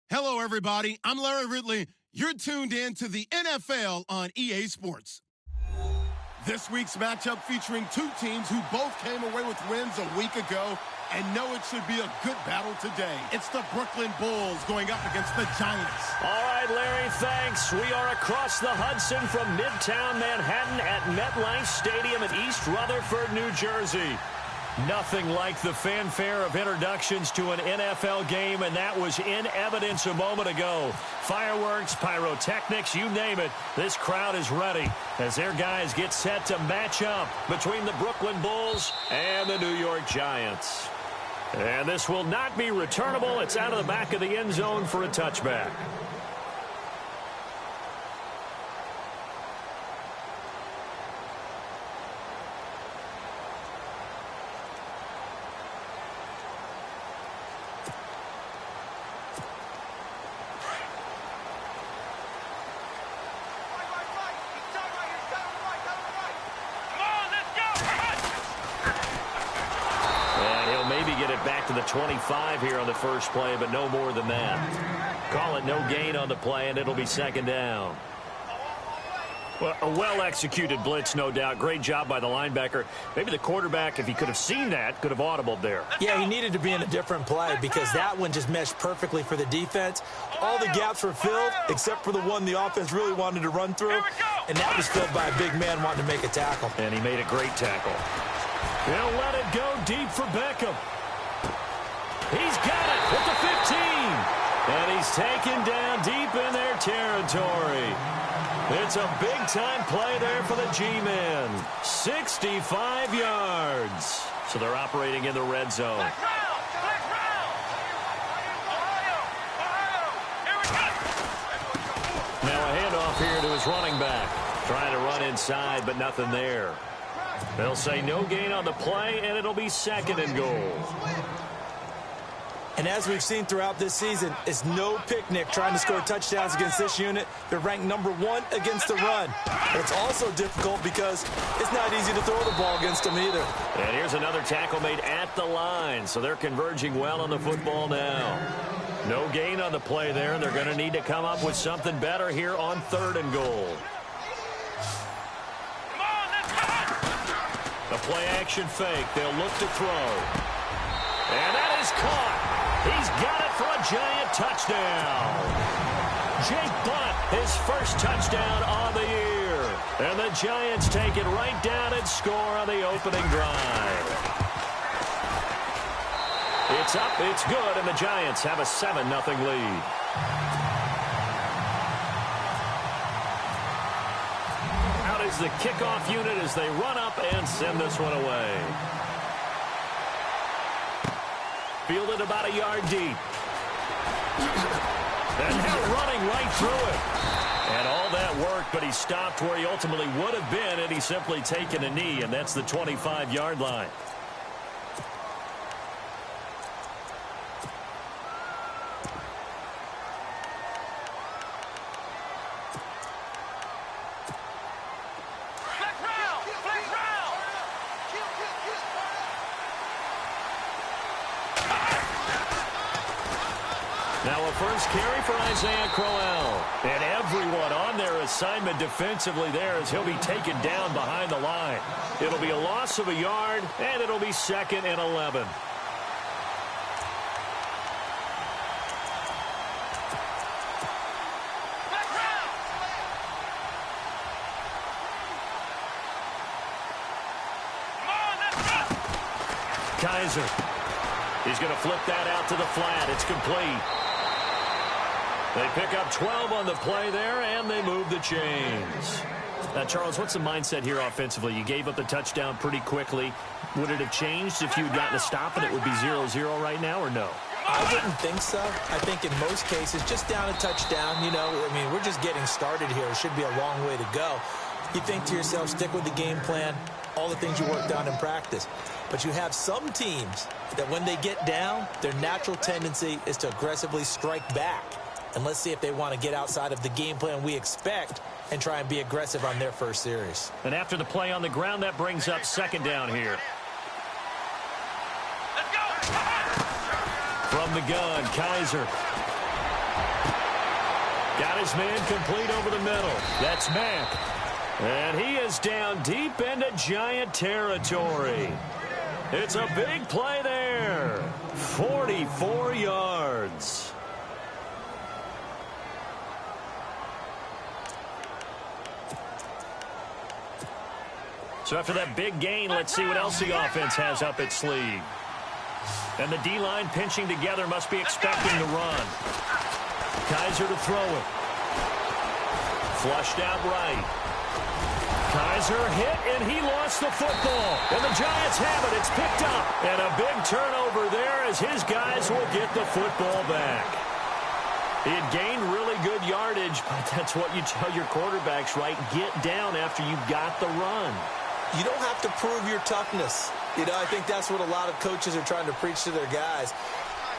Hello, everybody. I'm Larry Ridley. You're tuned in to the NFL on EA Sports. This week's matchup featuring two teams who both came away with wins a week ago and know it should be a good battle today. It's the Brooklyn Bulls going up against the Giants. All right, Larry, thanks. We are across the Hudson from Midtown Manhattan at MetLife Stadium in East Rutherford, New Jersey. Nothing like the fanfare of introductions to an NFL game, and that was in evidence a moment ago. Fireworks, pyrotechnics, you name it. This crowd is ready as their guys get set to match up between the Brooklyn Bulls and the New York Giants. And this will not be returnable. It's out of the back of the end zone for a touchback. Back to the 25 here on the first play, but no more than that. Call it no gain on the play, and it'll be second down. Well, a well-executed blitz, no doubt. Great job by the linebacker. Maybe the quarterback, if he could have seen that, could have audibled there. Yeah, he needed to be in a different play because that one just meshed perfectly for the defense. All the gaps were filled except for the one the offense really wanted to run through, and that was filled by a big man wanting to make a tackle. And he made a great tackle. He'll let it go deep for Beckham. He's got it with the 15. And he's taken down deep in their territory. It's a big-time play there for the G-men. 65 yards. So they're operating in the red zone. Now a handoff here to his running back. Trying to run inside, but nothing there. They'll say no gain on the play, and it'll be second and goal. And as we've seen throughout this season, it's no picnic trying to score touchdowns against this unit. They're ranked #1 against the run. It's also difficult because it's not easy to throw the ball against them either. And here's another tackle made at the line, so they're converging well on the football now. No gain on the play there, and they're going to need to come up with something better here on third and goal. A play-action fake. They'll look to throw. And that is caught. He's got it for a Giant touchdown. Jake Butt, his first touchdown on the year. And the Giants take it right down and score on the opening drive. It's up, it's good, and the Giants have a 7-0 lead. Out is the kickoff unit as they run up and send this one away. Fielded about a yard deep. And now running right through it. And all that work, but he stopped where he ultimately would have been had he simply taken a knee, and that's the 25-yard line. Now a first carry for Isaiah Crowell. And everyone on their assignment defensively there as he'll be taken down behind the line. It'll be a loss of a yard, and it'll be 2nd and 11. Kaiser. He's going to flip that out to the flat. It's complete. They pick up 12 on the play there, and they move the chains. Now, Charles, what's the mindset here offensively? You gave up the touchdown pretty quickly. Would it have changed if you had gotten a stop and it would be 0-0 right now, or no? I wouldn't think so. I think in most cases, just down a touchdown, you know, I mean, we're just getting started here. It should be a long way to go. You think to yourself, stick with the game plan, all the things you worked on in practice. But you have some teams that when they get down, their natural tendency is to aggressively strike back. And let's see if they want to get outside of the game plan we expect and try and be aggressive on their first series. And after the play on the ground, that brings up 2nd down here. From the gun, Kaiser. Got his man complete over the middle. That's Mack. And he is down deep into Giant territory. It's a big play there. 44 yards. So after that big gain, let's see what else the offense has up its sleeve. And the D-line pinching together must be expecting to run. Kaiser to throw it. Flushed out right. Kaiser hit, and he lost the football. And the Giants have it. It's picked up. And a big turnover there as his guys will get the football back. He had gained really good yardage, but that's what you tell your quarterbacks, right? Get down after you got the run. You don't have to prove your toughness. You know, I think that's what a lot of coaches are trying to preach to their guys.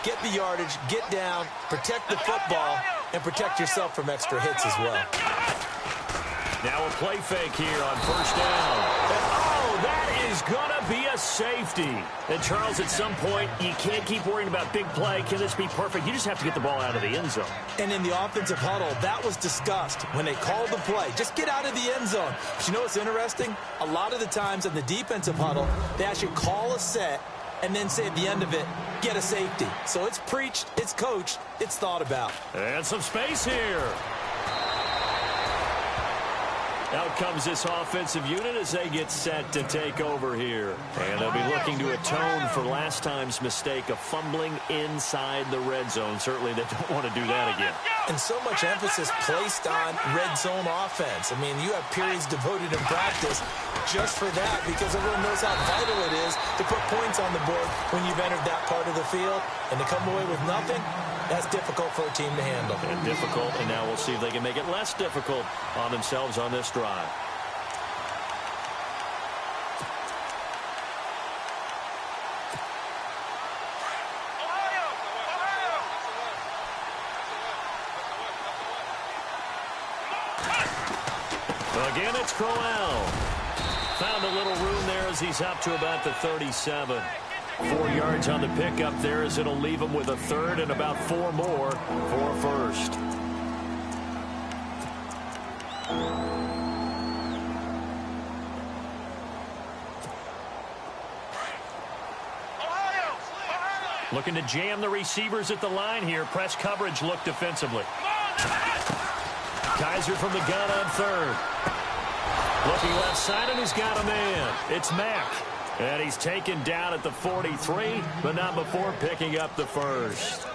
Get the yardage, get down, protect the football, and protect yourself from extra hits as well. Now a play fake here on first down. And, oh, that is going to be a safety. And, Charles, at some point, you can't keep worrying about big play. Can this be perfect? You just have to get the ball out of the end zone. And in the offensive huddle, that was discussed when they called the play. Just get out of the end zone. But you know what's interesting? A lot of the times in the defensive huddle, they actually call a set and then say at the end of it, get a safety. So it's preached, it's coached, it's thought about. And some space here. Out comes this offensive unit as they get set to take over here. And they'll be looking to atone for last time's mistake of fumbling inside the red zone. Certainly they don't want to do that again. And so much emphasis placed on red zone offense. I mean, you have periods devoted in practice just for that because everyone knows how vital it is to put points on the board when you've entered that part of the field. And to come away with nothing, that's difficult for a team to handle. And difficult, and now we'll see if they can make it less difficult on themselves on this drive. Again, it's Crowell. Found a little room there as he's up to about the 37. 4 yards on the pickup there as it'll leave him with a third and about 4 more for first. Looking to jam the receivers at the line here. Press coverage look defensively. Kaiser from the gun on third. Looking left side, and he's got a man. It's Mack. And he's taken down at the 43, but not before picking up the first.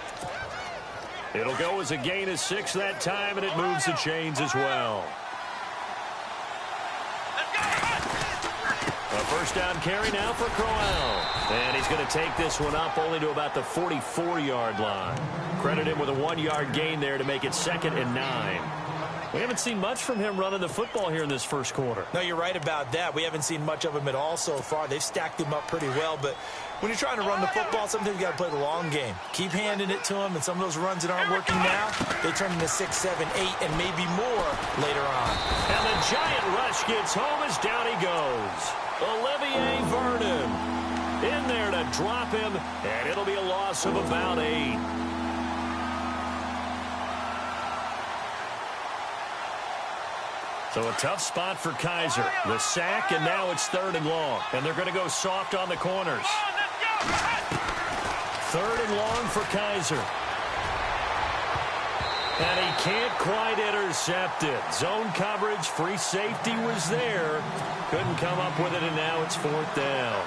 It'll go as a gain of 6 that time, and it moves the chains as well. A first down carry now for Crowell. And he's going to take this one up only to about the 44-yard line. Credit him with a 1-yard gain there to make it 2nd and 9. We haven't seen much from him running the football here in this first quarter. No, you're right about that. We haven't seen much of him at all so far. They've stacked him up pretty well, but when you're trying to run the football, sometimes you got to play the long game. Keep handing it to him, and some of those runs that aren't working now, they turn into 6, 7, 8, and maybe more later on. And the Giant rush gets home as down he goes. Olivier Vernon in there to drop him, and it'll be a loss of about 8. So a tough spot for Kaiser. The sack, and now it's 3rd and long. And they're going to go soft on the corners. 3rd and long for Kaiser. And he can't quite intercept it. Zone coverage, free safety was there. Couldn't come up with it, and now it's 4th down.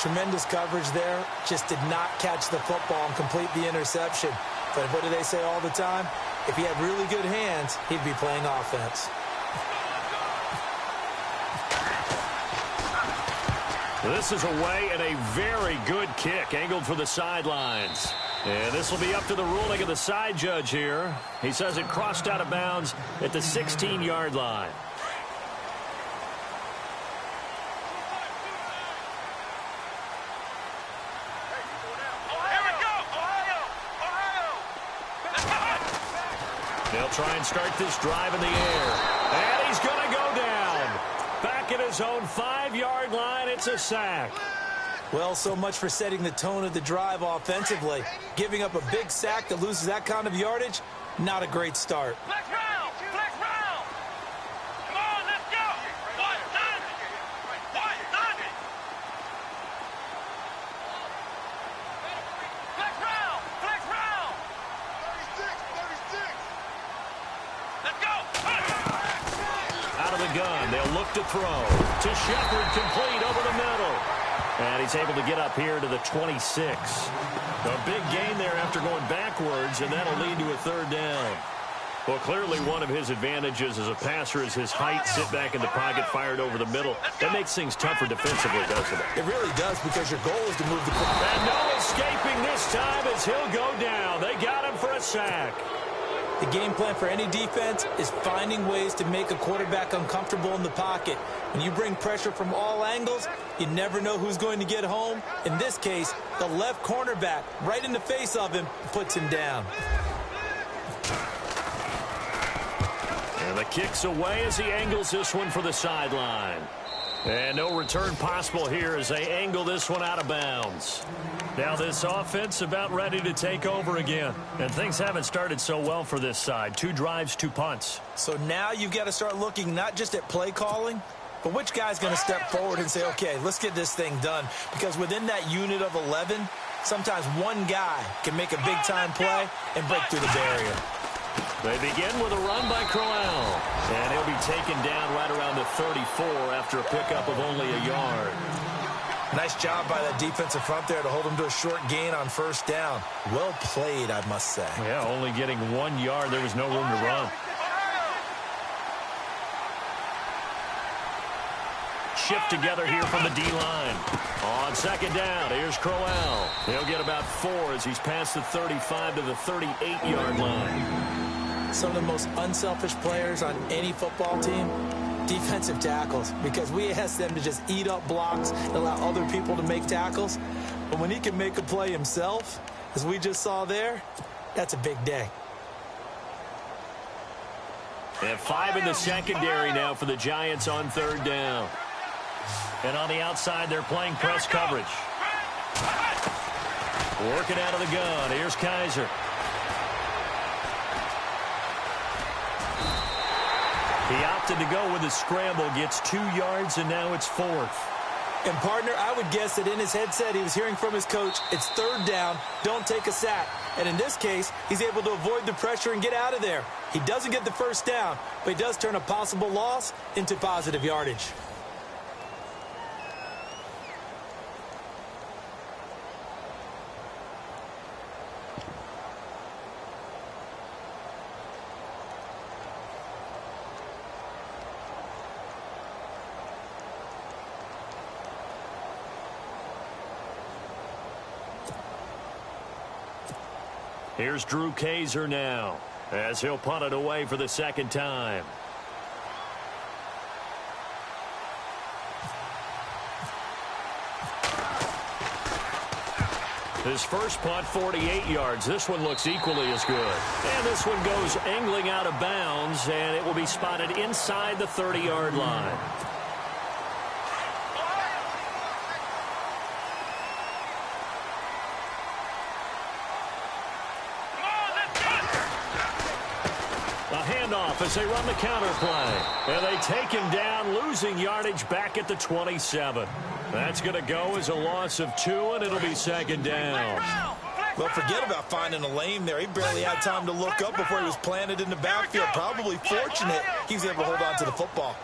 Tremendous coverage there. Just did not catch the football and complete the interception. But what do they say all the time? If he had really good hands, he'd be playing offense. This is away and a very good kick angled for the sidelines. And this will be up to the ruling of the side judge here. He says it crossed out of bounds at the 16-yard line. They'll try and start this drive in the air. And he's going to go down. Back at his own 5-yard line, it's a sack. Well, so much for setting the tone of the drive offensively. Giving up a big sack that loses that kind of yardage, Not a great start. Flex round! Flex round! Come on, let's go! What? Done! What? Done! Flex round! Flex round! 36! Let's go! Out of the gun, they'll look to throw. To Shepard, complete over the middle. And he's able to get up here to the 26. A big gain there after going backwards, and that'll lead to a third down. Well, clearly one of his advantages as a passer is his height. Sit back in the pocket, fired over the middle. That makes things tougher defensively, doesn't it? It really does, because your goal is to move the And no escaping this time as he'll go down. They got him for a sack. The game plan for any defense is finding ways to make a quarterback uncomfortable in the pocket. When you bring pressure from all angles, you never know who's going to get home. In this case, the left cornerback, right in the face of him, puts him down. And the kick's away as he angles this one for the sideline. And no return possible here as they angle this one out of bounds. Now this offense about ready to take over again. And things haven't started so well for this side. 2 drives, 2 punts. So now you've got to start looking not just at play calling, but which guy's going to step forward and say, okay, let's get this thing done. Because within that unit of 11, sometimes one guy can make a big-time play and break through the barrier. They begin with a run by Crowell. And he'll be taken down right around the 34 after a pickup of only a yard. Nice job by that defensive front there to hold him to a short gain on first down. Well played, I must say. Yeah, only getting 1 yard. There was no room to run. Shift together here from the D-line. On second down, here's Crowell. He'll get about 4 as he's past the 35 to the 38-yard line. Some of the most unselfish players on any football team, defensive tackles, because we ask them to just eat up blocks and allow other people to make tackles. But when he can make a play himself, as we just saw there, that's a big day. And 5 in the secondary now for the Giants on third down. And on the outside, they're playing press coverage. Working out of the gun. Here's Kaiser. He opted to go with a scramble, gets 2 yards, and now it's 4th. And, partner, I would guess that in his headset he was hearing from his coach, it's third down, don't take a sack. And in this case, he's able to avoid the pressure and get out of there. He doesn't get the first down, but he does turn a possible loss into positive yardage. Here's Drew Kaiser now as he'll punt it away for the second time. His first punt, 48 yards. This one looks equally as good. And this one goes angling out of bounds, and it will be spotted inside the 30-yard line. As they run the counter play. And they take him down, losing yardage back at the 27. That's going to go as a loss of 2, and it'll be second down. Well, forget about finding a lane there. He barely had time to look up before he was planted in the backfield. Probably fortunate he was able to hold on to the football.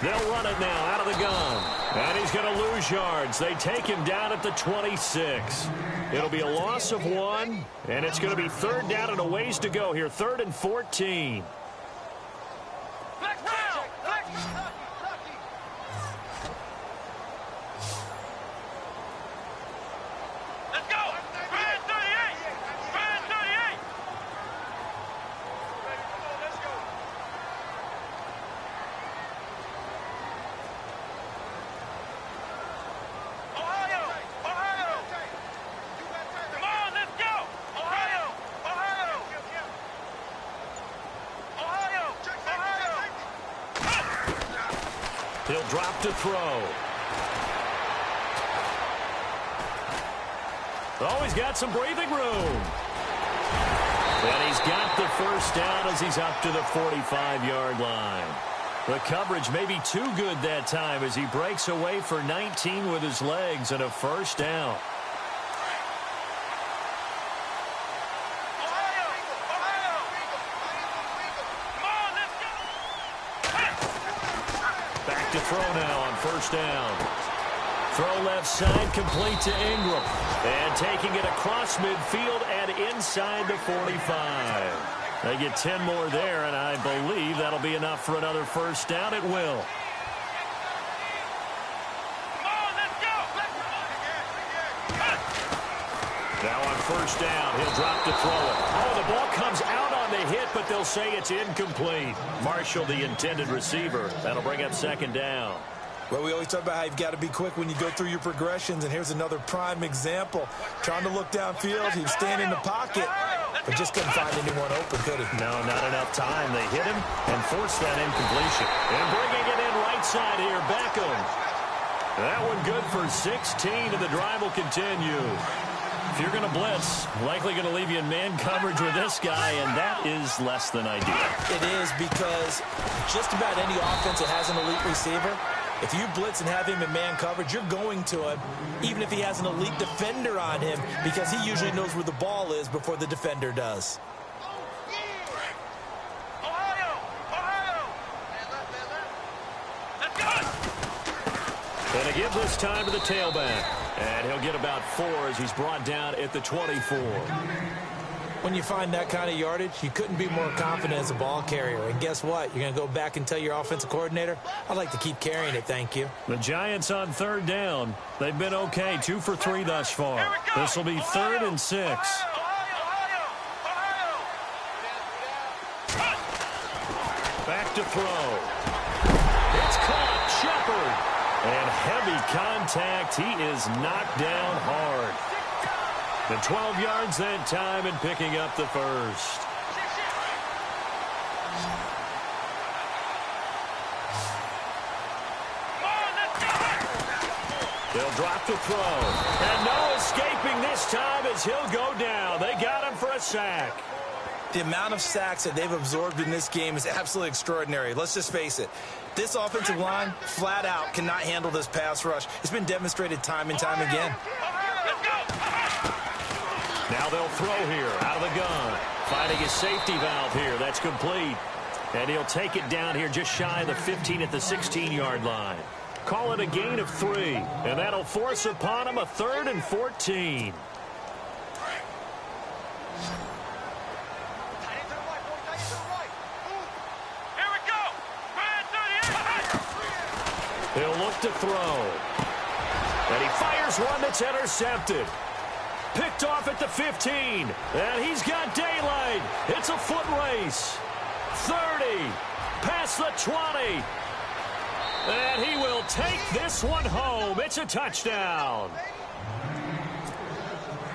They'll run it now out of the gun. And he's going to lose yards. They take him down at the 26. It'll be a loss of 1, and it's going to be third down and a ways to go here. 3rd and 14. He'll drop to throw. Oh, he's got some breathing room. And he's got the first down as he's up to the 45-yard line. The coverage may be too good that time as he breaks away for 19 with his legs and a first down. Back to throw now on first down. Throw left side, complete to Ingram. And taking it across midfield and inside the 45. They get 10 more there, and I believe that'll be enough for another first down. It will. Now on first down, he'll drop to throw it. Oh, the ball comes out on the hit, but they'll say it's incomplete. Marshall, the intended receiver. That'll bring up second down. Well, we always talk about how you've got to be quick when you go through your progressions, and here's another prime example. Trying to look downfield, he was standing in the pocket, but just couldn't find anyone open, could he? No, not enough time. They hit him and forced that incompletion. And bringing it in right side here, Beckham. That one good for 16, and the drive will continue. If you're going to blitz, likely going to leave you in man coverage with this guy, and that is less than ideal. It is, because just about any offense that has an elite receiver, if you blitz and have him in man coverage, you're going to him, even if he has an elite defender on him, because he usually knows where the ball is before the defender does. And a give this time to the tailback. And he'll get about 4 as he's brought down at the 24. When you find that kind of yardage, you couldn't be more confident as a ball carrier. And guess what? You're going to go back and tell your offensive coordinator, I'd like to keep carrying it, thank you. The Giants on third down. They've been okay, 2 for 3 thus far. This will be 3rd and 6. Back to throw. It's caught. Shepard. And heavy contact. He is knocked down hard. The 12 yards that time and picking up the first. They'll drop to throw. And no escaping this time as he'll go down. They got him for a sack. The amount of sacks that they've absorbed in this game is absolutely extraordinary. Let's just face it. This offensive line, flat out, cannot handle this pass rush. It's been demonstrated time and time again. Now they'll throw here out of the gun. Finding his safety valve here. That's complete. And he'll take it down here just shy of the 15 at the 16-yard line. Call it a gain of 3. And that'll force upon him a 3rd and 14. He'll look to throw. And he fires one that's intercepted. Picked off at the 15. And he's got daylight. It's a foot race. 30. Past the 20. And he will take this one home. It's a touchdown.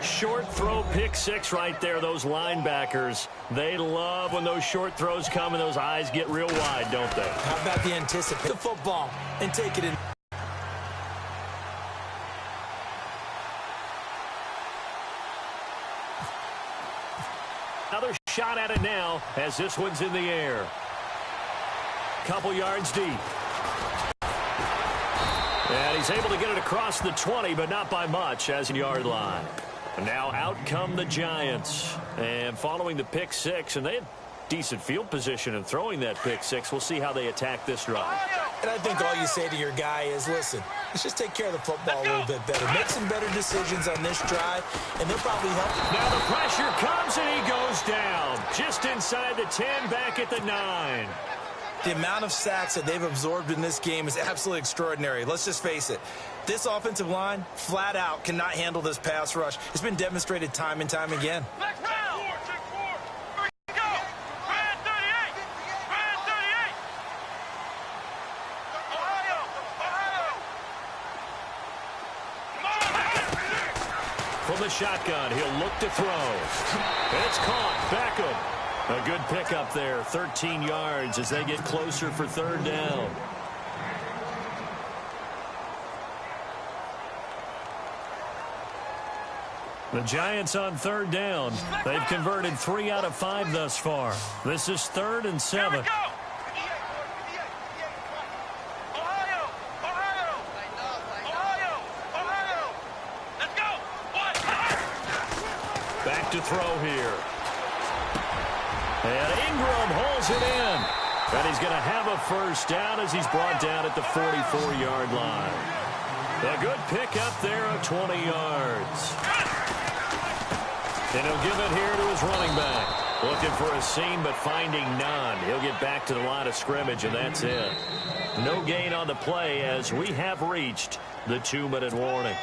Short throw, pick 6 right there. Those linebackers, they love when those short throws come and those eyes get real wide, don't they? How about the anticipate the football and take it in? Another shot at it now as this one's in the air. Couple yards deep. And he's able to get it across the 20, but not by much as a yard line. And now out come the Giants. And following the pick 6, and they had decent field position in throwing that pick 6. We'll see how they attack this drive. And I think all you say to your guy is, listen, let's just take care of the football a little bit better. Make some better decisions on this drive, and they'll probably help. Now the pressure comes, and he goes down. Just inside the 10, back at the 9. The amount of sacks that they've absorbed in this game is absolutely extraordinary. Let's just face it. This offensive line, flat out, cannot handle this pass rush. It's been demonstrated time and time again. Next round. Here we go. Red 38. Red 38. Ohio. From the shotgun, he'll look to throw. It's caught. Beckham. A good pickup there, 13 yards as they get closer for 3rd down. The Giants on third down. They've converted 3 out of 5 thus far. This is 3rd and 7. Here we go. Ohio. Ohio. Ohio. Ohio. Let's go. One. Back to throw here. And Ingram holds it in. And he's going to have a first down as he's brought down at the 44-yard line. A good pickup there of 20 yards. And he'll give it here to his running back. Looking for a seam, but finding none. He'll get back to the line of scrimmage, and that's it. No gain on the play as we have reached the 2-minute warning.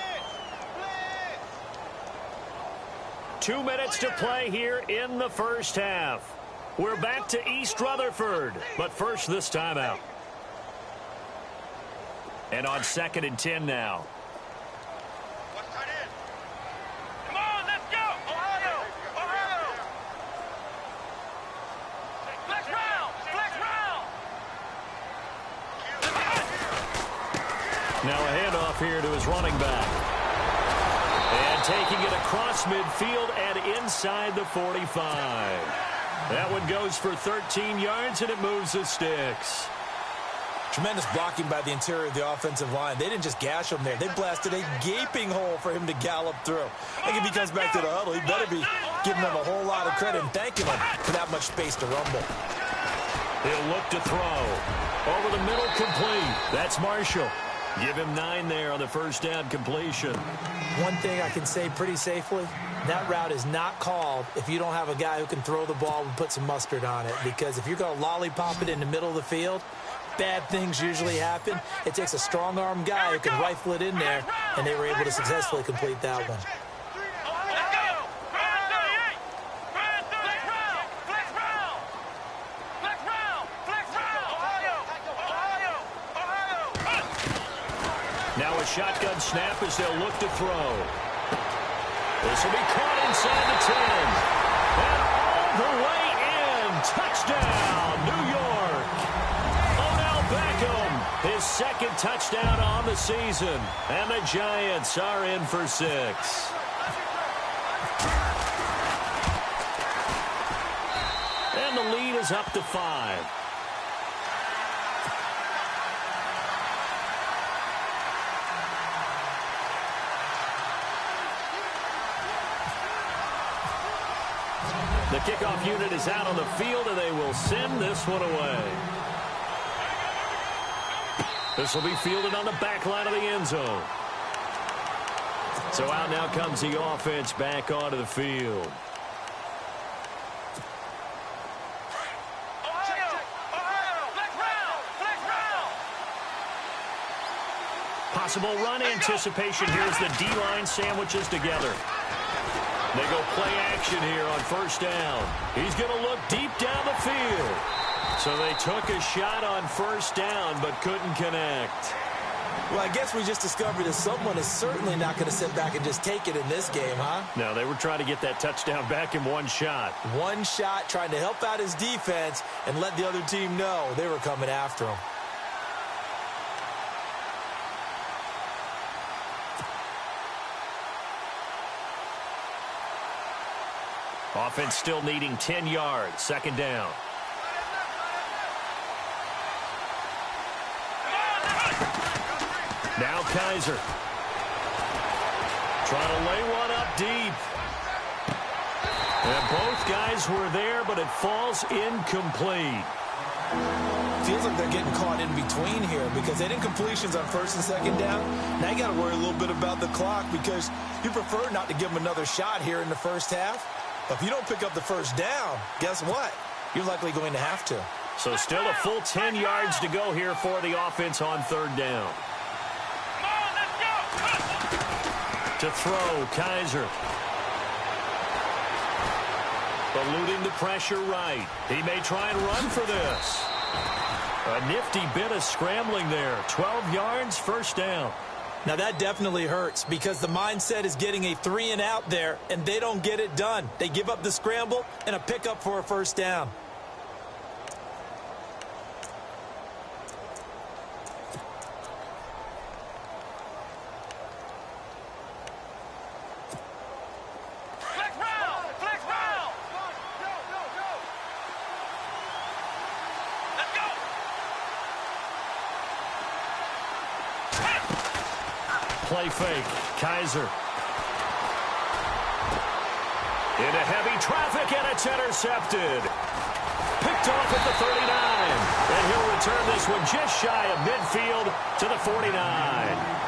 2 minutes to play here in the first half. We're back to East Rutherford, but first this timeout. And on 2nd and 10 now. Come on, let's go. Ohio. Ohio. Flex round. Flex round. Now a handoff here to his running back. And taking it across midfield and inside the 45. That one goes for 13 yards, and it moves the sticks. Tremendous blocking by the interior of the offensive line. They didn't just gash him there. They blasted a gaping hole for him to gallop through. I think if he comes back to the huddle, he better be giving them a whole lot of credit and thanking them for that much space to rumble. He'll look to throw. Over the middle, complete. That's Marshall. Give him 9 there on the first down completion. One thing I can say pretty safely, that route is not called if you don't have a guy who can throw the ball and put some mustard on it. Because if you're going to lollipop it in the middle of the field, bad things usually happen. It takes a strong-arm guy who can rifle it in there, and they were able to successfully complete that one. Now a shotgun snap as they'll look to throw. This will be caught inside the 10. And all the way in. Touchdown, New York. Odell Beckham, his 2nd touchdown on the season. And the Giants are in for 6. And the lead is up to 5. The kickoff unit is out on the field, and they will send this one away. This will be fielded on the back line of the end zone. So out now comes the offense back onto the field. Possible run anticipation here as the D-line sandwiches together. They go play action here on first down. He's going to look deep down the field. So they took a shot on first down but couldn't connect. Well, I guess we just discovered that someone is certainly not going to sit back and just take it in this game, huh? No, they were trying to get that touchdown back in one shot. One shot, trying to help out his defense and let the other team know they were coming after him. Offense still needing 10 yards. 2nd down. Now Kaiser. Trying to lay one up deep. And both guys were there, but it falls incomplete. Feels like they're getting caught in between here because they didn't completions on 1st and 2nd down. Now you got to worry a little bit about the clock because you prefer not to give them another shot here in the first half. But if you don't pick up the first down, guess what? You're likely going to have to. So still a full 10 yards to go here for the offense on 3rd down. Come on, let's go. To throw, Kaiser. Eluding the pressure right. He may try and run for this. A nifty bit of scrambling there. 12 yards, 1st down. Now that definitely hurts because the mindset is getting a 3-and-out there, and they don't get it done. They give up the scramble and a pickup for a 1st down. Play fake. Kaiser. Into heavy traffic, and it's intercepted. Picked off at the 39. And he'll return this one just shy of midfield to the 49.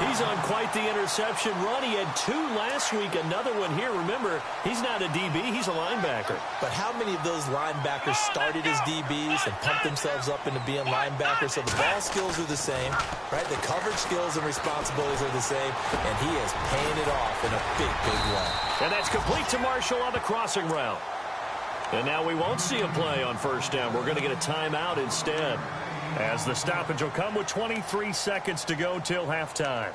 He's on quite the interception run. He had 2 last week, another one here. Remember, he's not a DB, he's a linebacker. But how many of those linebackers started as DBs and pumped themselves up into being linebackers? So the ball skills are the same, right? The coverage skills and responsibilities are the same, and he is paying it off in a big, big way. And that's complete to Marshall on the crossing route. And now we won't see a play on first down. We're going to get a timeout instead, as the stoppage will come with 23 seconds to go till halftime.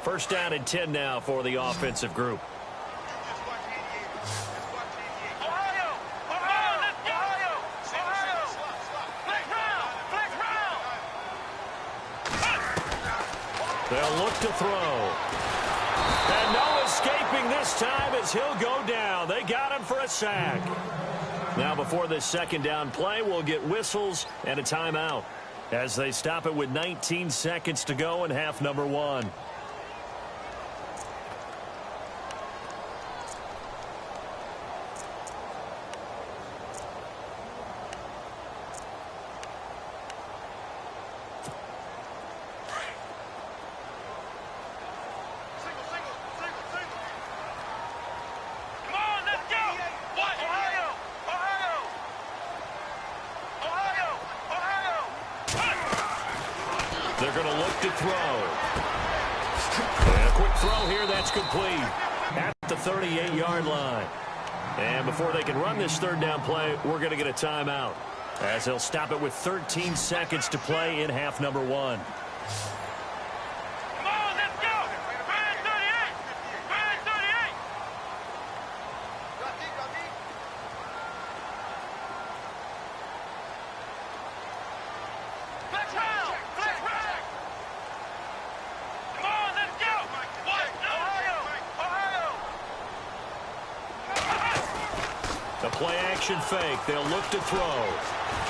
First down and 10 now for the offensive group. They'll look to throw. And no escaping this time as he'll go down. They got him for a sack. Now before this second down play, we'll get whistles and a timeout as they stop it with 19 seconds to go in half number 1. They're going to look to throw. And a quick throw here, that's complete at the 38-yard line. And before they can run this third down play, we're going to get a timeout, as they'll stop it with 13 seconds to play in half number 1. Play-action fake. They'll look to throw.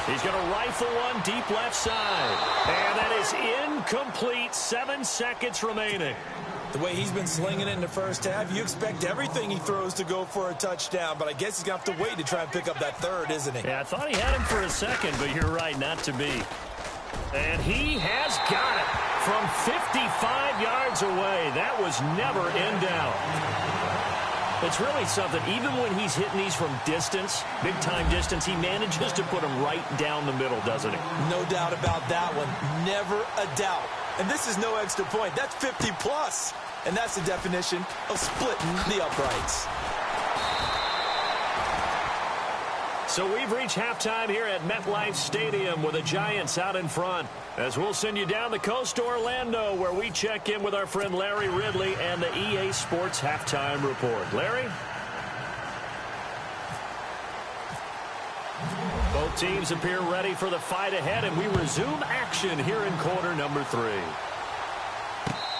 He's going to rifle one deep left side. And that is incomplete. 7 seconds remaining. The way he's been slinging it in the first half, you expect everything he throws to go for a touchdown, but I guess he's going to have to wait to try and pick up that third, isn't he? Yeah, I thought he had him for a second, but you're right, not to be. And he has got it from 55 yards away. That was never in doubt. It's really something. Even when he's hitting these from distance, big-time distance, he manages to put them right down the middle, doesn't he? No doubt about that one. Never a doubt. And this is no extra point. That's 50-plus. And that's the definition of splitting the uprights. So we've reached halftime here at MetLife Stadium with the Giants out in front, as we'll send you down the coast to Orlando, where we check in with our friend Larry Ridley and the EA Sports Halftime Report. Larry? Both teams appear ready for the fight ahead, and we resume action here in quarter number 3.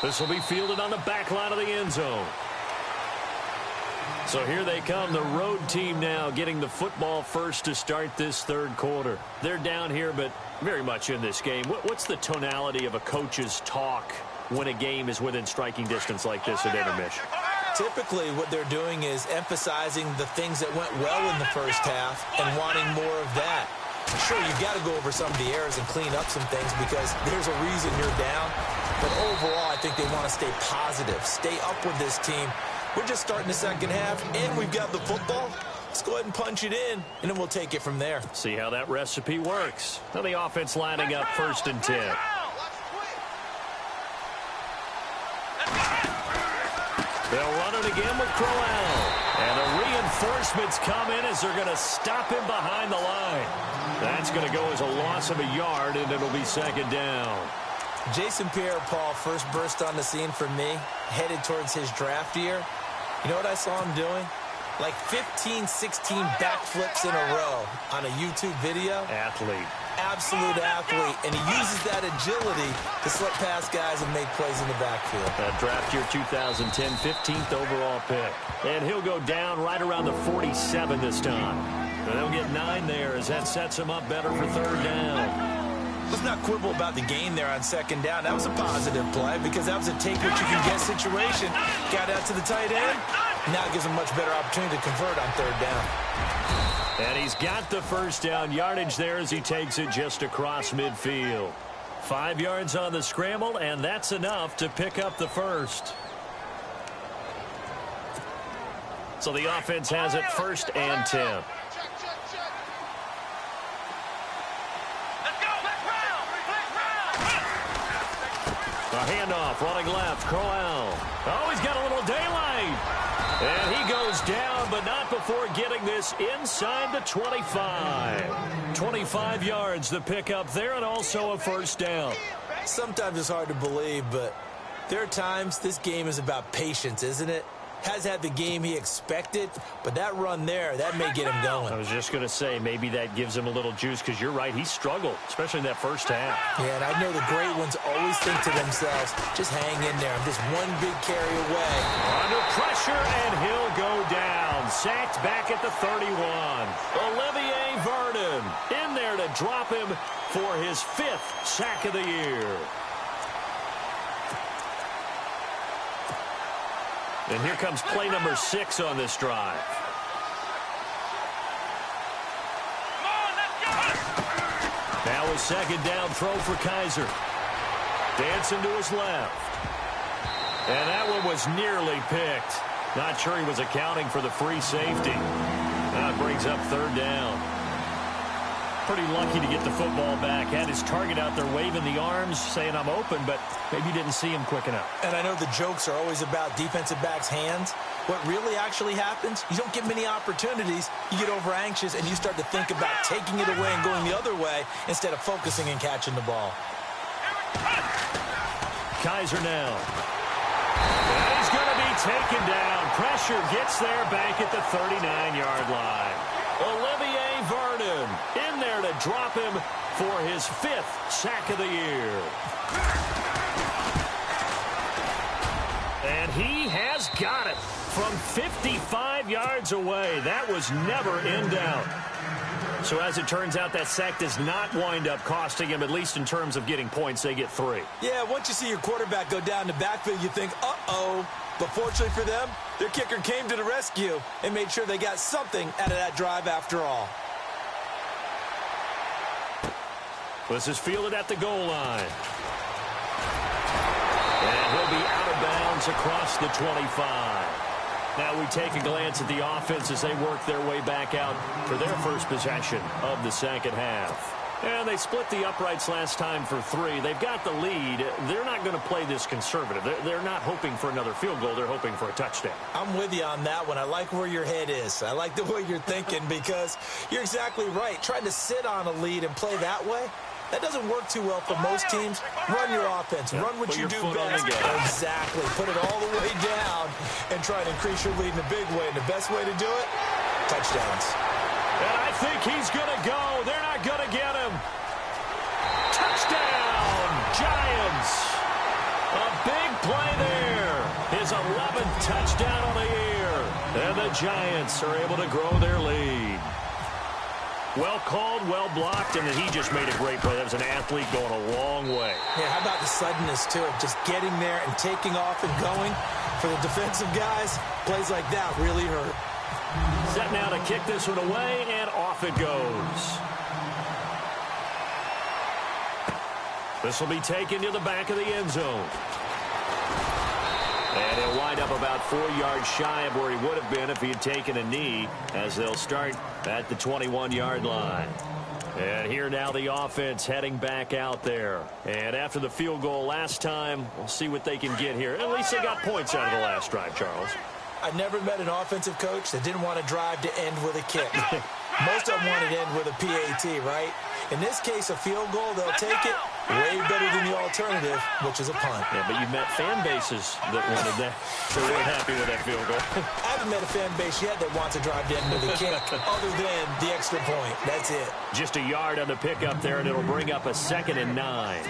This will be fielded on the back line of the end zone. So here they come, the road team now getting the football first to start this third quarter. They're down here, but very much in this game. What's the tonality of a coach's talk when a game is within striking distance like this at intermission? Typically, what they're doing is emphasizing the things that went well in the first half and wanting more of that. Sure, you've got to go over some of the errors and clean up some things because there's a reason you're down. But overall, I think they want to stay positive, stay up with this team. We're just starting the second half, and we've got the football. Let's go ahead and punch it in, and then we'll take it from there. See how that recipe works. Now the offense lining up 1st and 10. They'll run it again with Crowell. And the reinforcements come in as they're going to stop him behind the line. That's going to go as a loss of a yard, and it'll be second down. Jason Pierre-Paul first burst on the scene for me, headed towards his draft year. You know what I saw him doing? Like 15, 16 backflips in a row on a YouTube video. Athlete. absolute athlete, and he uses that agility to slip past guys and make plays in the backfield. That draft year 2010, 15th overall pick. And he'll go down right around the 47 this time. And they'll get 9 there as that sets him up better for third down. Let's not quibble about the gain there on second down. That was a positive play because that was a take-what-you-can-get situation. Got out to the tight end. Now it gives him a much better opportunity to convert on third down. And he's got the first down yardage there as he takes it just across midfield. 5 yards on the scramble, and that's enough to pick up the first. So the offense has it 1st and 10. A handoff, running left, Crowell. Oh, he's got a little daylight. And he goes down, but not before getting this inside the 25. 25 yards the pickup there, and also a first down. Sometimes it's hard to believe, but there are times this game is about patience, isn't it? Has had the game he expected, but that run there, that may get him going. I was just going to say, maybe that gives him a little juice, because you're right, he struggled, especially in that first half. Yeah, and I know the great ones always think to themselves, just hang in there. I'm just one big carry away. Under pressure, and he'll go down. Sacked back at the 31. Olivier Vernon in there to drop him for his 5th sack of the year. And here comes play number 6 on this drive. Now a second down throw for Kaiser. Dancing to his left. And that one was nearly picked. Not sure he was accounting for the free safety. That brings up third down. Pretty lucky to get the football back. Had his target out there waving the arms, saying I'm open, but maybe didn't see him quick enough. And I know the jokes are always about defensive backs' hands. What really actually happens, you don't get many opportunities. You get over anxious, and you start to think about taking it away and going the other way instead of focusing and catching the ball. Kaiser now. And he's going to be taken down. Pressure gets there back at the 39-yard line. Olivier Vernon in there to drop him for his 5th sack of the year. And he has got it from 55 yards away. That was never in doubt. So as it turns out, that sack does not wind up costing him, at least in terms of getting points. They get 3. Yeah, once you see your quarterback go down the backfield, you think, uh-oh. But fortunately for them, their kicker came to the rescue and made sure they got something out of that drive after all. This is fielded at the goal line. And he'll be out of bounds across the 25. Now we take a glance at the offense as they work their way back out for their first possession of the second half. And they split the uprights last time for 3. They've got the lead. They're not going to play this conservative. They're not hoping for another field goal. They're hoping for a touchdown. I'm with you on that one. I like where your head is. I like the way you're thinking because you're exactly right. Trying to sit on a lead and play that way, that doesn't work too well for most teams. Run your offense. Run what you do best. Exactly. Put it all the way down and try to increase your lead in a big way. And the best way to do it, touchdowns. And I think he's going to go. They're not going to get him. Touchdown, Giants. A big play there. His 11th touchdown of the year. And the Giants are able to grow their lead. Well called, well blocked, and then he just made a great play. That was an athlete going a long way. Yeah, how about the suddenness, too, of just getting there and taking off and going? For the defensive guys, plays like that really hurt. Set now to kick this one away, and off it goes. This will be taken to the back of the end zone. And he'll wind up about 4 yards shy of where he would have been if he had taken a knee, as they'll start at the 21-yard line. And here now the offense heading back out there. And after the field goal last time, we'll see what they can get here. At least they got points out of the last drive, Charles. I've never met an offensive coach that didn't want to drive to end with a kick. Most of them want it in with a PAT, right? In this case, a field goal, they'll take it way better than the alternative, which is a punt. Yeah, but you've met fan bases that wanted that. They weren't happy with that field goal. I haven't met a fan base yet that wants to drive to the end of the kick other than the extra point. That's it. Just a yard on the pickup there, and it'll bring up a 2nd and 9.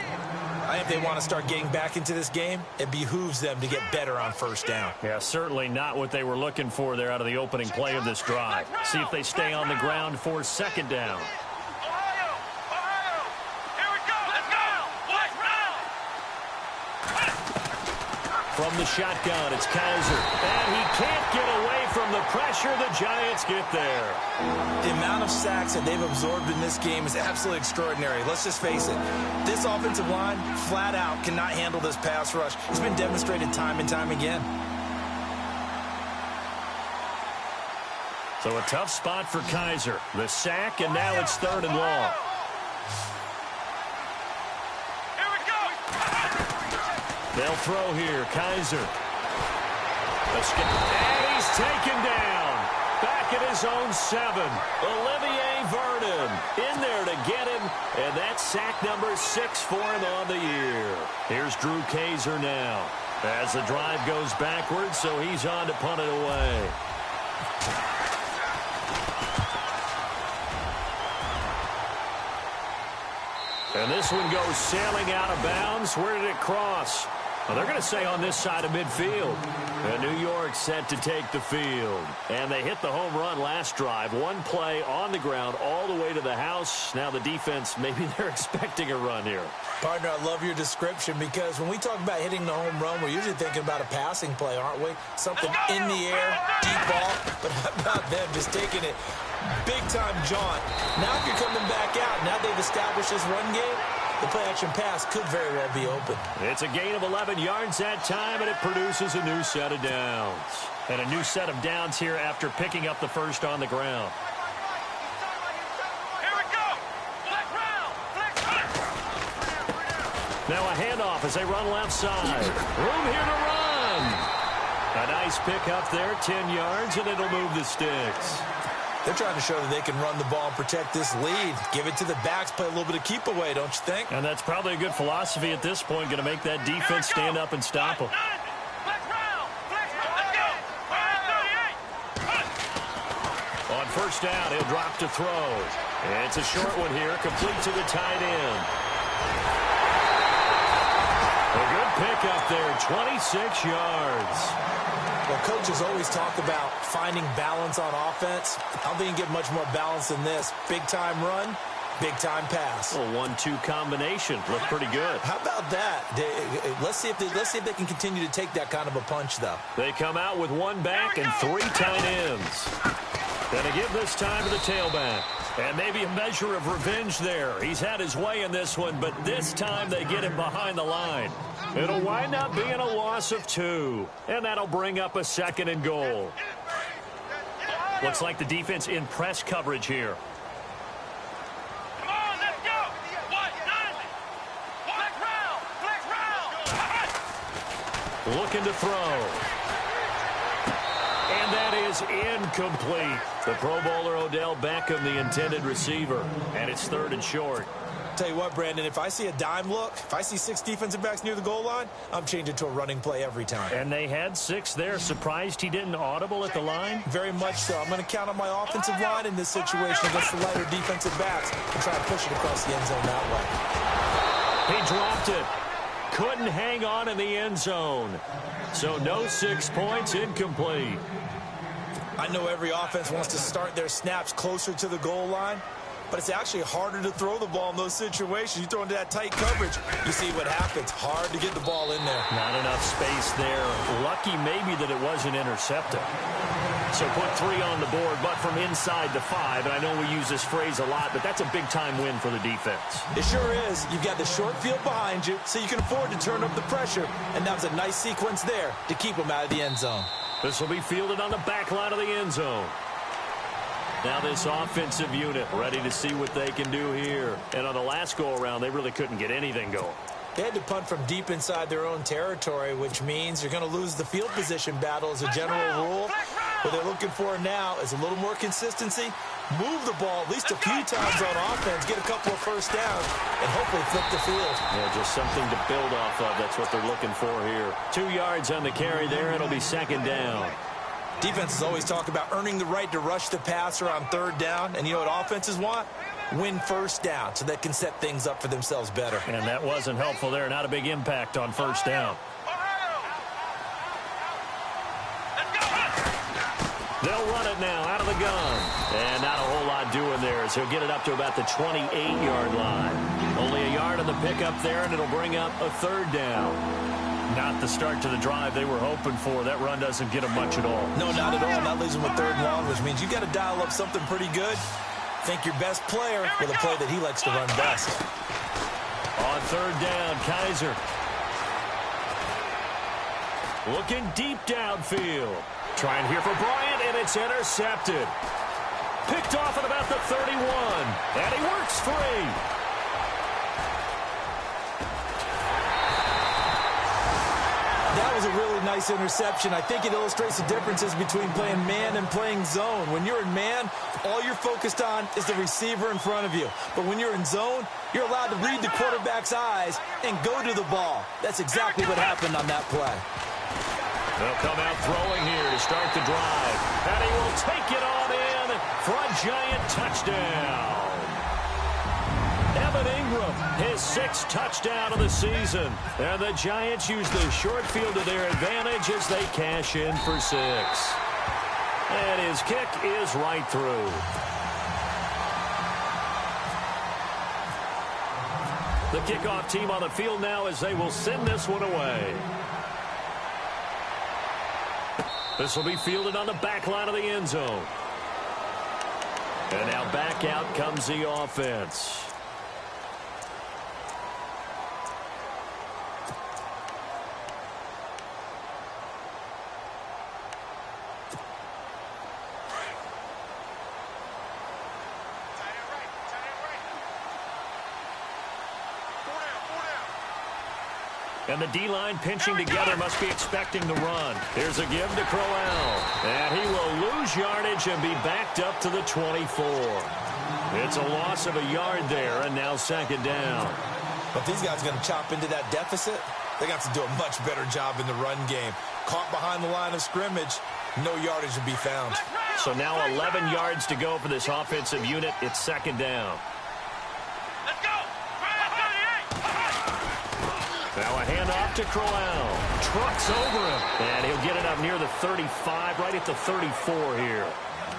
I think if they want to start getting back into this game, it behooves them to get better on first down. Yeah, certainly not what they were looking for there out of the opening play of this drive. See if they stay on the ground for 2nd down. From the shotgun, it's Kaiser. And he can't get away from the pressure. The Giants get there. The amount of sacks that they've absorbed in this game is absolutely extraordinary. Let's just face it. This offensive line, flat out, cannot handle this pass rush. It's been demonstrated time and time again. So a tough spot for Kaiser. The sack, and now it's 3rd and long. They'll throw here. Kaiser. And he's taken down. Back at his own 7. Olivier Vernon in there to get him. And that's sack number 6 for him on the year. Here's Drew Kaiser now. As the drive goes backwards, so he's on to punt it away. And this one goes sailing out of bounds. Where did it cross? Well, they're going to say on this side of midfield. And New York set to take the field. And they hit the home run last drive. One play on the ground all the way to the house. Now the defense, maybe they're expecting a run here. Partner, I love your description because when we talk about hitting the home run, we're usually thinking about a passing play, aren't we? Something in the air, deep ball. But how about them just taking it big-time jaunt? Now if you're coming back out, now they've established this run game, the play-action pass could very well be open. It's a gain of 11 yards that time, and it produces a new set of downs. And a new set of downs here after picking up the first on the ground. Here we go. Now a handoff as they run left side. Room here to run. A nice pick up there, 10 yards, and it'll move the sticks. They're trying to show that they can run the ball and protect this lead. Give it to the backs, play a little bit of keep away, don't you think? And that's probably a good philosophy at this point, going to make that defense stand up and stop them. On first down, he'll drop to throw. It's a short one here, complete to the tight end. A good pick up there, 26 yards. Well, coaches always talk about finding balance on offense. I don't think you can get much more balance than this. Big-time run, big-time pass. A 1-2 combination. Looked pretty good. How about that? Let's see if they can continue to take that kind of a punch, though. They come out with one back and 3 tight ends. Going to give this time to the tailback. And maybe a measure of revenge there. He's had his way in this one, but this time they get him behind the line. It'll wind up being a loss of 2. And that'll bring up a 2nd and goal. Looks like the defense in press coverage here. Come on, let's go. Flex round. Looking to throw. And that is incomplete. The Pro Bowler Odell Beckham, the intended receiver. And it's 3rd and short. Tell you what, Brandon, if I see a dime look, if I see 6 defensive backs near the goal line, I'm changing to a running play every time. And they had 6 there. Surprised he didn't audible at the line? Very much so. I'm going to count on my offensive line in this situation against the lighter defensive backs and try to push it across the end zone that way. He dropped it. Couldn't hang on in the end zone. So no 6 points, incomplete. I know every offense wants to start their snaps closer to the goal line, but it's actually harder to throw the ball in those situations. You throw into that tight coverage, you see what happens. Hard to get the ball in there. Not enough space there. Lucky maybe that it wasn't intercepted. So put 3 on the board, but from inside the 5. And I know we use this phrase a lot, but that's a big-time win for the defense. It sure is. You've got the short field behind you, so you can afford to turn up the pressure. And that was a nice sequence there to keep them out of the end zone. This will be fielded on the back line of the end zone. Now this offensive unit ready to see what they can do here. And on the last go-around, they really couldn't get anything going. They had to punt from deep inside their own territory, which means you're going to lose the field position battle as a general rule. What they're looking for now is a little more consistency, move the ball at least a few times on offense, get a couple of first downs, and hopefully flip the field. Yeah, just something to build off of. That's what they're looking for here. 2 yards on the carry there. It'll be second down. Defenses always talk about earning the right to rush the passer on third down, and you know what offenses want? Win first down so they can set things up for themselves better. And that wasn't helpful there. Not a big impact on first down. They'll run it now out of the gun. And not a whole lot doing there as he'll get it up to about the 28-yard line. Only a yard on the pickup there, and it'll bring up a third down. Not the start to the drive they were hoping for. That run doesn't get them much at all. No, not at all. That leaves them with third and long, which means you got to dial up something pretty good. Think your best player with a play that he likes to run best. On third down, Kaiser. Looking deep downfield. Trying here for Bryant, and it's intercepted. Picked off at about the 31. And he works free. That was a really nice interception. I think it illustrates the differences between playing man and playing zone. When you're in man, all you're focused on is the receiver in front of you. But when you're in zone, you're allowed to read the quarterback's eyes and go to the ball. That's exactly what happened on that play. They'll come out throwing here to start the drive. And he will take it on in for a giant touchdown. Evan Ingram, his 6th touchdown of the season. And the Giants use the short field to their advantage as they cash in for 6. And his kick is right through. The kickoff team on the field now as they will send this one away. This will be fielded on the back line of the end zone. And now back out comes the offense. And the D-line pinching together must be expecting the run. Here's a give to Crowell. And he will lose yardage and be backed up to the 24. It's a loss of a yard there, and now second down. But these guys are going to chop into that deficit. They got to do a much better job in the run game. Caught behind the line of scrimmage, no yardage to be found. So now 11 yards to go for this offensive unit. It's second down. Now a handoff to Crowell. Trucks over him. And he'll get it up near the 35, right at the 34 here.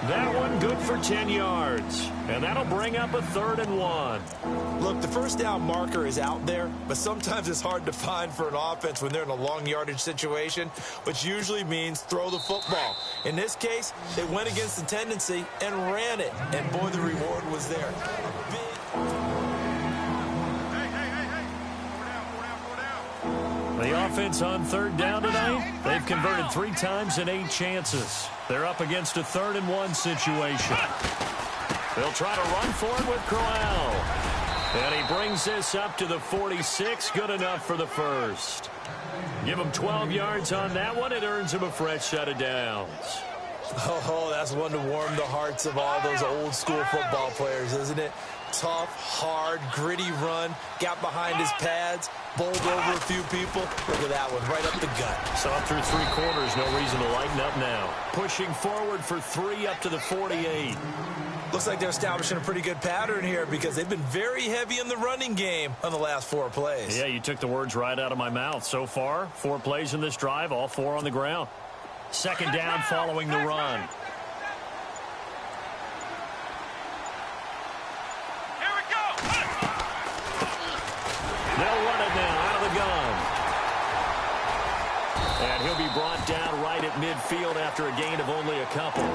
That one good for 10 yards. And that'll bring up a 3rd and 1. Look, the first down marker is out there, but sometimes it's hard to find for an offense when they're in a long yardage situation, which usually means throw the football. In this case, they went against the tendency and ran it. And boy, the reward was there. The offense on third down tonight, they've converted 3 times in 8 chances. They're up against a 3rd and 1 situation. They'll try to run for it with Crowell. And he brings this up to the 46, good enough for the first. Give him 12 yards on that one. It earns him a fresh set of downs. Oh, that's one to warm the hearts of all those old school football players, isn't it? Tough, hard, gritty run, got behind his pads, bowled over a few people. Look at that one, right up the gut. Saw through 3 quarters, no reason to lighten up now. Pushing forward for 3 up to the 48. Looks like they're establishing a pretty good pattern here because they've been very heavy in the running game on the last 4 plays. Yeah, you took the words right out of my mouth. So far, 4 plays in this drive, all 4 on the ground. Second down following the run. They'll run it now out of the gun. And he'll be brought down right at midfield after a gain of only a couple.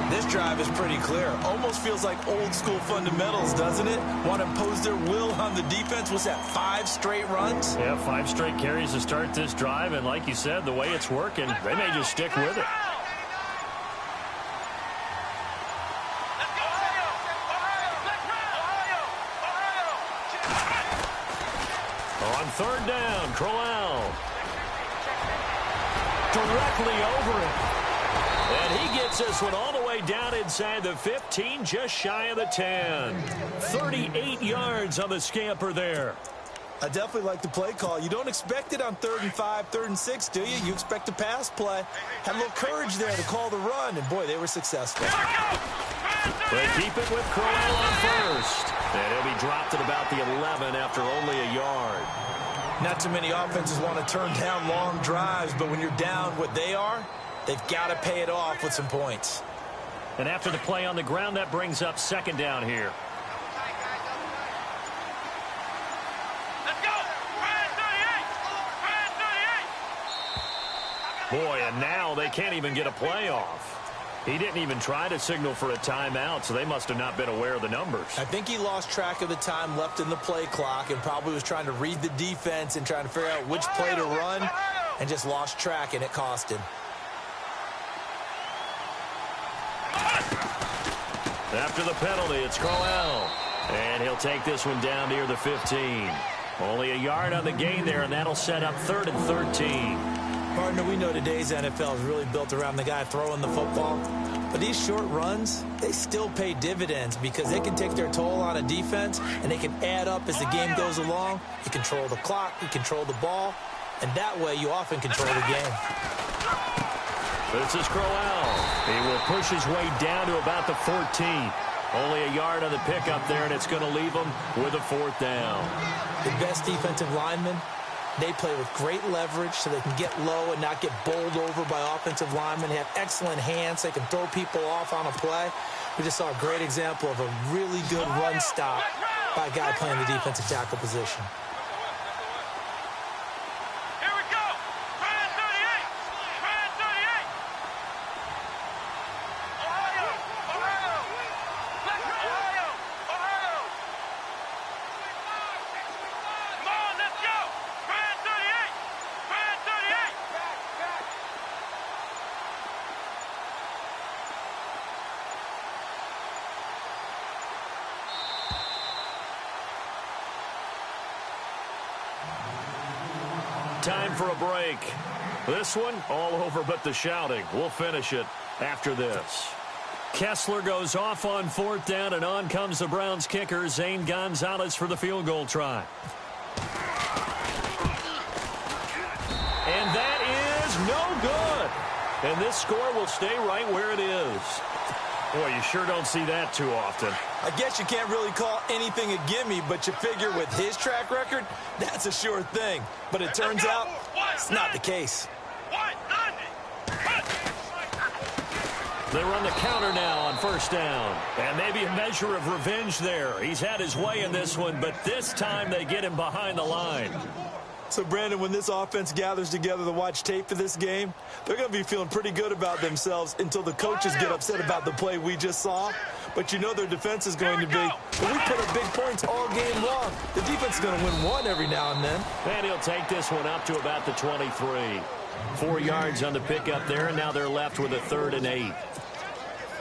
This drive is pretty clear. Almost feels like old school fundamentals, doesn't it? Want to impose their will on the defense. What's that, 5 straight runs? Yeah, 5 straight carries to start this drive. And like you said, the way it's working, they may just stick with it. On third down, Crowell. Directly over it. And he gets this one all the way way down inside the 15, just shy of the 10. 38 yards on the scamper there. I definitely like the play call. You don't expect it on 3rd and 5, 3rd and 6, do you? You expect a pass play. Had a little courage there to call the run, and, boy, they were successful. They keep it with Crowell on first. And he'll be dropped at about the 11 after only a yard. Not too many offenses want to turn down long drives, but when you're down what they are, they've got to pay it off with some points. And after the play on the ground, that brings up 2nd down here. Boy, and now they can't even get a play off. He didn't even try to signal for a timeout, so they must have not been aware of the numbers. I think he lost track of the time left in the play clock and probably was trying to read the defense and trying to figure out which play to run and just lost track, and it cost him. After the penalty, it's Crowell. And he'll take this one down near the 15. Only a yard on the gain there, and that'll set up 3rd and 13. Partner, we know today's NFL is really built around the guy throwing the football. But these short runs, they still pay dividends because they can take their toll on a defense, and they can add up as the game goes along. You control the clock, you control the ball, and that way you often control the game. This is Crowell. He will push his way down to about the 14. Only a yard on the pickup there, and it's going to leave him with a 4th down. The best defensive linemen, they play with great leverage so they can get low and not get bowled over by offensive linemen. They have excellent hands. They can throw people off on a play. We just saw a great example of a really good run stop by a guy playing the defensive tackle position. Here we go. Brand 38. Brand 38. Ohio. Ohio. Ohio. Ohio. Come on, let's go. Brand 38. Brand 38. Time for a break. This one, all over but the shouting. We'll finish it after this. Kessler goes off on 4th down, and on comes the Browns kicker, Zane Gonzalez, for the field goal try. And that is no good. And this score will stay right where it is. Boy, you sure don't see that too often. I guess you can't really call anything a gimme, but you figure with his track record, that's a sure thing. But it turns out it's not the case. They run the counter now on 1st down. And maybe a measure of revenge there. He's had his way in this one, but this time they get him behind the line. So, Brandon, when this offense gathers together to watch tape for this game, they're going to be feeling pretty good about themselves until the coaches get upset about the play we just saw. But you know their defense is going to be, well, we put up big points all game long. The defense is going to win one every now and then. And he'll take this one up to about the 23. 4 yards on the pickup there, and now they're left with a 3rd and 8.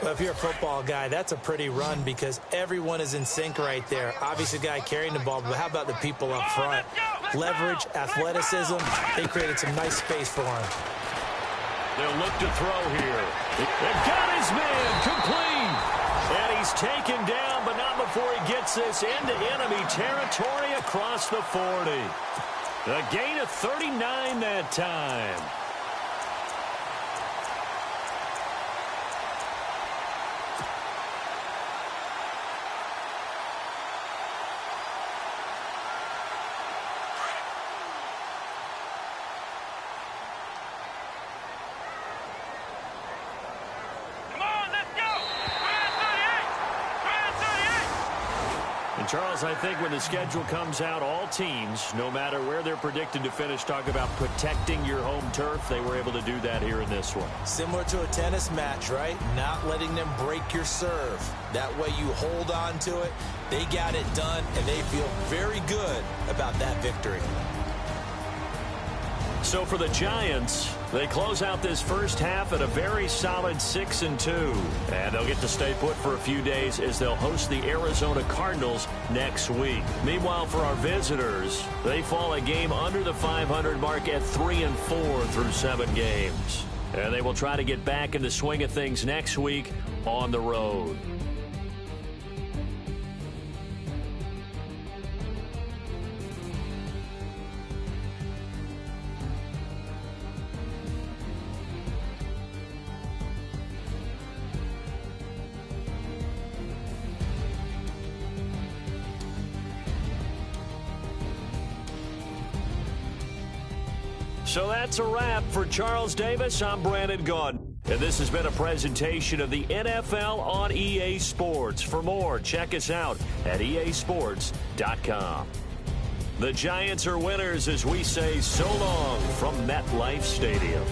Well, if you're a football guy, that's a pretty run because everyone is in sync right there. Obviously, the guy carrying the ball, but how about the people up front? Leverage, athleticism, they created some nice space for him. They'll look to throw here. They've got his man complete. And he's taken down, but not before he gets this into enemy territory across the 40. A gain of 39 that time. Charles, I think when the schedule comes out, all teams, no matter where they're predicted to finish, talk about protecting your home turf. They were able to do that here in this one. Similar to a tennis match, right? Not letting them break your serve. That way you hold on to it. They got it done, and they feel very good about that victory. So for the Giants, they close out this first half at a very solid 6-2. And they'll get to stay put for a few days as they'll host the Arizona Cardinals next week. Meanwhile, for our visitors, they fall a game under the 500 mark at 3-4 through 7 games. And they will try to get back in the swing of things next week on the road. So that's a wrap for Charles Davis. I'm Brandon Gaudin. And this has been a presentation of the NFL on EA Sports. For more, check us out at easports.com. The Giants are winners as we say so long from MetLife Stadium.